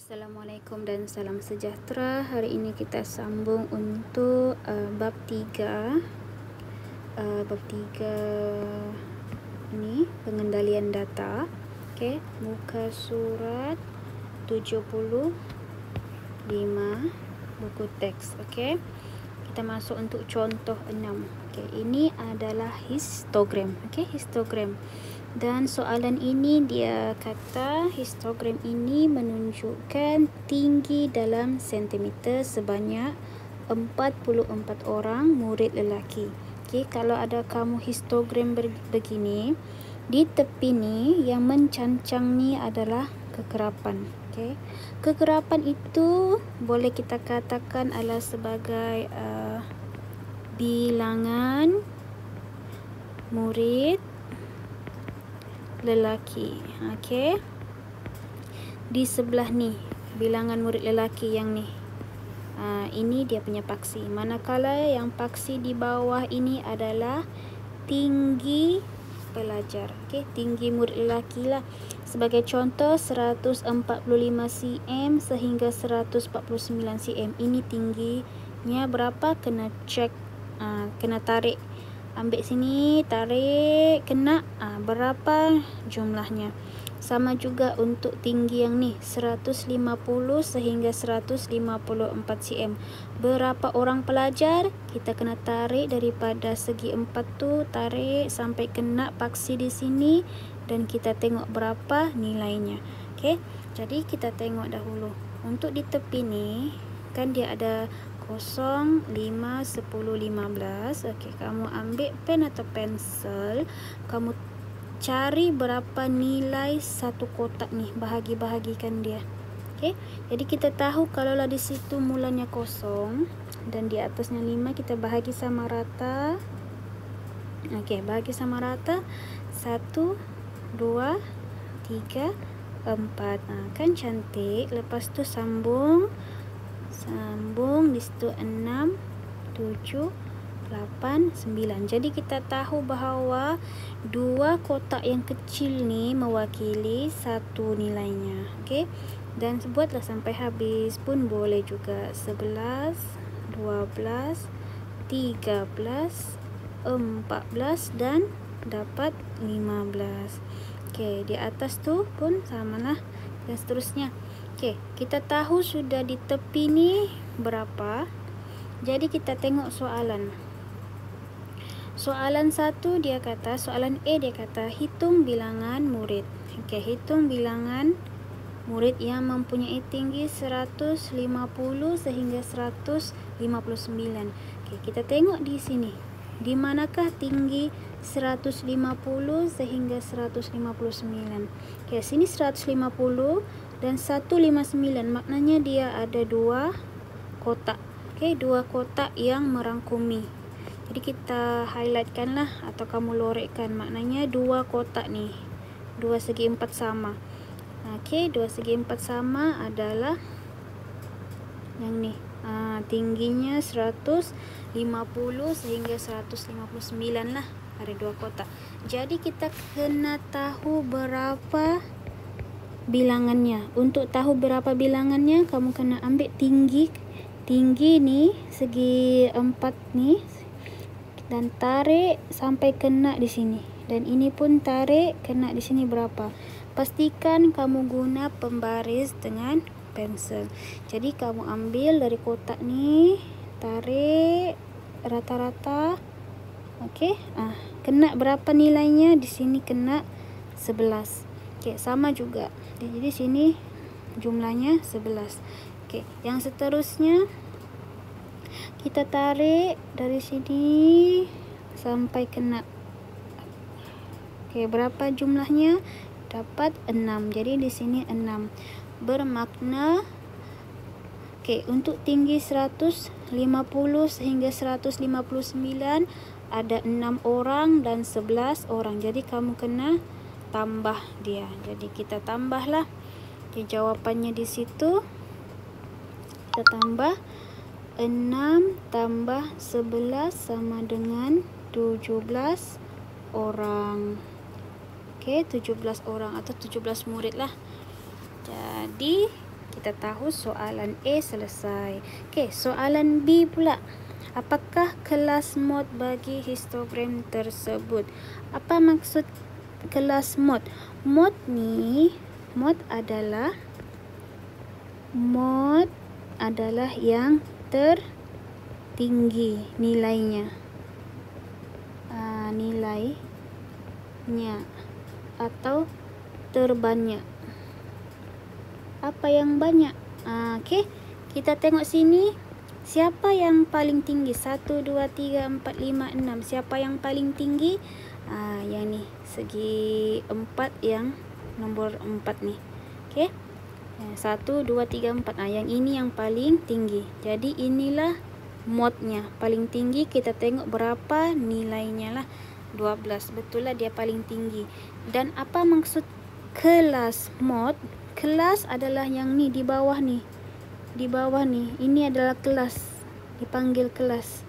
Assalamualaikum dan salam sejahtera. Hari ini kita sambung untuk bab 3. Bab 3 ini pengendalian data. Okey, muka surat 75 buku teks. Okey. Kita masuk untuk contoh 6. Okey, ini adalah histogram. Okey, histogram. Dan soalan ini dia kata histogram ini menunjukkan tinggi dalam sentimeter sebanyak 44 orang murid lelaki. Okey, kalau ada kamu histogram begini, di tepi ni yang mencancang ni adalah kekerapan. Okey. Kekerapan itu boleh kita katakan adalah sebagai bilangan murid lelaki. Okey. Di sebelah ni bilangan murid lelaki yang ni. Ini dia punya paksi. Manakala yang paksi di bawah ini adalah tinggi pelajar. Okey, tinggi murid lelaki lah. Sebagai contoh 145 cm sehingga 149 cm. Ini tingginya berapa? Kena cek, kena tarik. Ambil sini, tarik, kena berapa jumlahnya. Sama juga untuk tinggi yang ni 150 sehingga 154 cm. Berapa orang pelajar? Kita kena tarik daripada segi 4 tu, tarik sampai kena paksi di sini dan kita tengok berapa nilainya. Okey. Jadi kita tengok dahulu. Untuk di tepi ni kan dia ada 0, 5, 10, 15. Okey, kamu ambil pen atau pensel, kamu cari berapa nilai satu kotak ni, bahagi-bahagikan dia. Okey, jadi kita tahu kalau lah di situ mulanya 0 dan di atasnya 5, kita bahagi sama rata. Okey, bahagi sama rata. 1, 2, 3, 4. Kan cantik. Lepas tu sambung di situ 6, 7, 8, 9. Jadi kita tahu bahawa dua kotak yang kecil ni mewakili satu nilainya. Okey. Dan buatlah sampai habis pun boleh juga. 11, 12, 13, 14 dan dapat 15. Okey, di atas tu pun samalah dan seterusnya. Okey, kita tahu sudah di tepi ni berapa. Jadi kita tengok soalan. Soalan 1 dia kata, soalan A dia kata hitung bilangan murid. Okey, hitung bilangan murid yang mempunyai tinggi 150 sehingga 159. Okey, kita tengok di sini. Di manakah tinggi 150 sehingga 159? Okey, sini 150 dan 159, maknanya dia ada dua kotak. Okey, dua kotak yang merangkumi. Jadi kita highlightkan lah atau kamu lorekkan, maknanya dua kotak ni, 2 segi 4 sama. Okey, 2 segi 4 sama adalah yang ni. Tingginya 150 sehingga 159 lah. Ada dua kotak. Jadi kita kena tahu berapa bilangannya. Untuk tahu berapa bilangannya, kamu kena ambil tinggi ni segi 4 ni dan tarik sampai kena di sini. Dan ini pun tarik kena di sini berapa. Pastikan kamu guna pembaris dengan pensel. Jadi kamu ambil dari kotak ni, tarik rata-rata. Okey, kena berapa nilainya? Di sini kena 11. Okey, sama juga. Jadi sini jumlahnya 11. Okey, yang seterusnya kita tarik dari sini sampai kena. Okey, berapa jumlahnya? Dapat 6. Jadi di sini 6. Bermakna okey, untuk tinggi 150 sehingga 159 ada 6 orang dan 11 orang. Jadi kamu kena tambah dia. Jadi kita tambahlah. Okey, jawapannya di situ. Kita tambah 6 tambah 11 sama dengan 17 orang. Okey, 17 orang atau 17 murid lah. Jadi kita tahu soalan A selesai. Okey, soalan B pula. Apakah kelas mod bagi histogram tersebut? Apa maksud kelas mod? Mod adalah yang tertinggi nilainya. Nilainya atau terbanyak. Apa yang banyak? Okey, kita tengok sini. Siapa yang paling tinggi? 1, 2, 3, 4, 5, 6. Siapa yang paling tinggi? Yang ni, segi 4, yang nombor 4 ni. Okey. 1, 2, 3, 4. Yang ini yang paling tinggi. Jadi inilah modnya. Paling tinggi, kita tengok berapa nilainya lah. 12. Betul lah dia paling tinggi. Dan apa maksud kelas mod? Kelas adalah yang ni di bawah ni. Di bawah ni. Ini adalah kelas. Dipanggil kelas.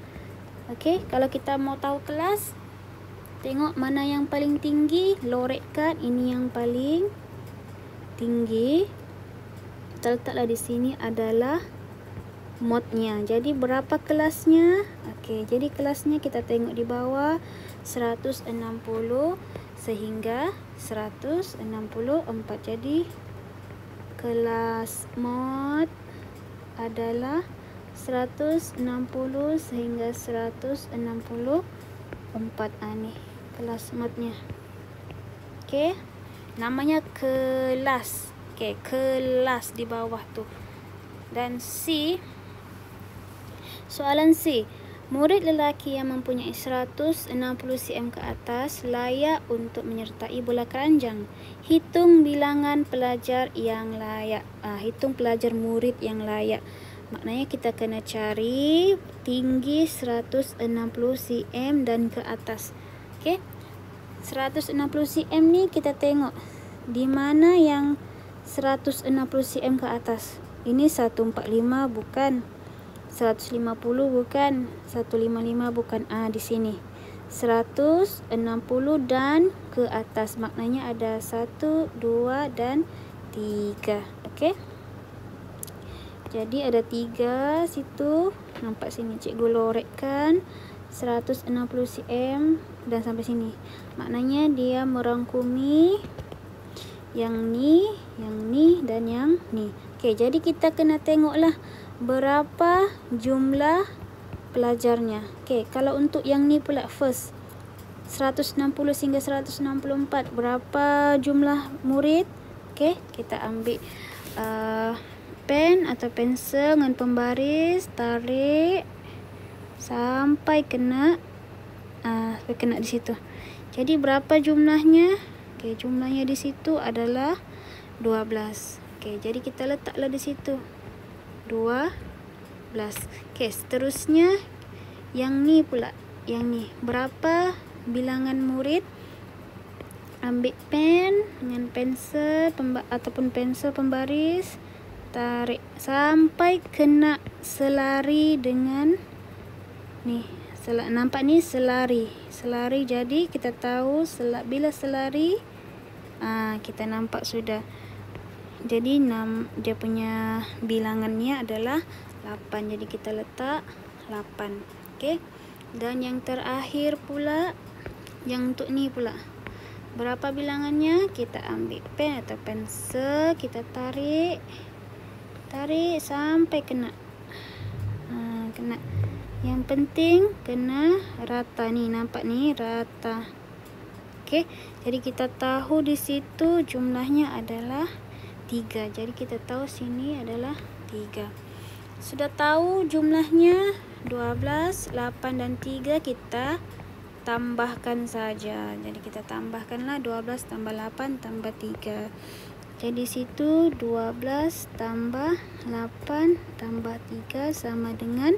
Okey, kalau kita mau tahu kelas, tengok mana yang paling tinggi, lorekkan ini yang paling tinggi. Kita letaklah di sini adalah modnya. Jadi berapa kelasnya? Okey, jadi kelasnya kita tengok di bawah 160 sehingga 164. Jadi kelas mod adalah 160 sehingga 164. Ni kelas modnya. Okey, namanya kelas. Okey, kelas di bawah tu. Dan C, soalan C. Murid lelaki yang mempunyai 160 cm ke atas layak untuk menyertai bola keranjang. Hitung bilangan pelajar yang layak. Hitung pelajar murid yang layak. Maknanya kita kena cari tinggi 160 cm dan ke atas. Okey. 160 cm ni kita tengok di mana yang 160 cm ke atas. Ini 145 bukan. 150 bukan, 155 bukan. Di sini 160 dan ke atas, maknanya ada 1, 2 dan 3. Okey, jadi ada 3 situ. Nampak sini cikgu lorekkan 160 cm dan sampai sini. Maknanya dia merangkumi yang ni dan yang ni. Okey, jadi kita kena tengoklah berapa jumlah pelajarnya. Okey, kalau untuk yang ni pula first 160 hingga 164, berapa jumlah murid? Okey, kita ambil pen atau pensel dengan pembaris, tarik sampai kena di situ. Jadi berapa jumlahnya? Okey, jumlahnya di situ adalah 12. Okey, jadi kita letaklah di situ 12. Okey, seterusnya yang ni pula. Yang ni, berapa bilangan murid? Ambil pen dengan pensel ataupun pensel pembaris, tarik sampai kena selari dengan ni. Nampak ni selari. Jadi kita tahu bila selari, kita nampak sudah. Jadi dia punya bilangannya adalah 8. Jadi kita letak 8. Okey. Dan yang terakhir pula, yang untuk ni pula. Berapa bilangannya? Kita ambil pen atau pensel, kita tarik sampai kena. Kena. Yang penting kena rata ni. Nampak ni rata. Okey. Jadi kita tahu di situ jumlahnya adalah 3. Jadi kita tahu sini adalah 3. Sudah tahu jumlahnya 12, 8 dan 3, kita tambahkan saja. Jadi kita tambahkanlah 12 tambah 8 tambah 3. Jadi situ 12 tambah 8 tambah 3 sama dengan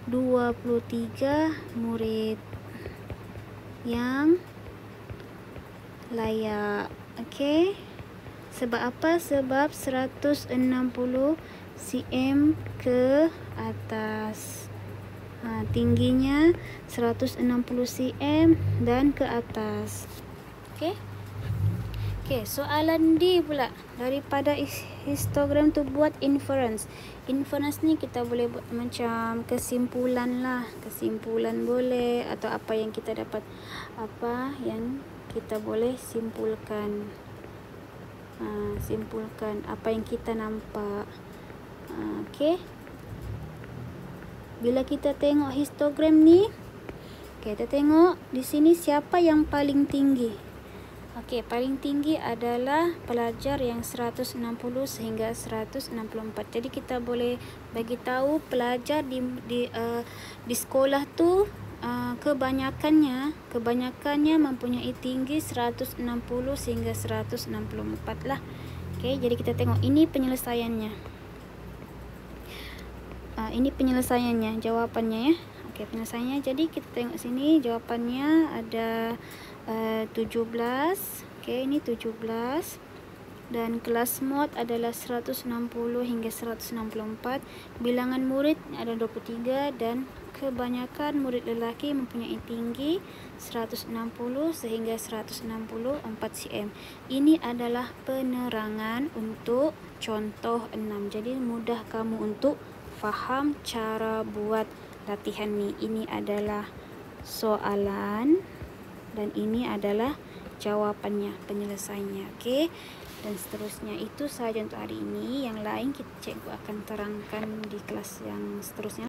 23 murid yang layak. Okey. Sebab apa? Sebab 160 cm ke atas. Tingginya 160 cm dan ke atas. Okey. Okey, soalan D pula. Daripada histogram tu buat inference. Inference ni kita boleh buat macam kesimpulan lah. Kesimpulan boleh, atau apa yang kita dapat, apa yang kita boleh simpulkan. Simpulkan apa yang kita nampak. Okey. Bila kita tengok histogram ni, kita tengok di sini siapa yang paling tinggi. Okey, paling tinggi adalah pelajar yang 160 sehingga 164. Jadi kita boleh bagi tahu pelajar di sekolah tu kebanyakannya mempunyai tinggi 160 sehingga 164 lah. Okey, jadi kita tengok ini penyelesaiannya. Ini penyelesaiannya, jawapannya ya. Okey, penyelesaiannya. Jadi kita tengok sini jawapannya ada 17. Okey, ini 17. Dan kelas mod adalah 160 hingga 164. Bilangan murid ada 23 dan kebanyakan murid lelaki mempunyai tinggi 160 sehingga 164 cm. Ini adalah penerangan untuk contoh 6. Jadi mudah kamu untuk faham cara buat latihan ni. Ini adalah soalan dan ini adalah jawapannya, penyelesaiannya. Okey, dan seterusnya. Itu sahaja untuk hari ini. Yang lain cikgu akan terangkan di kelas yang seterusnya.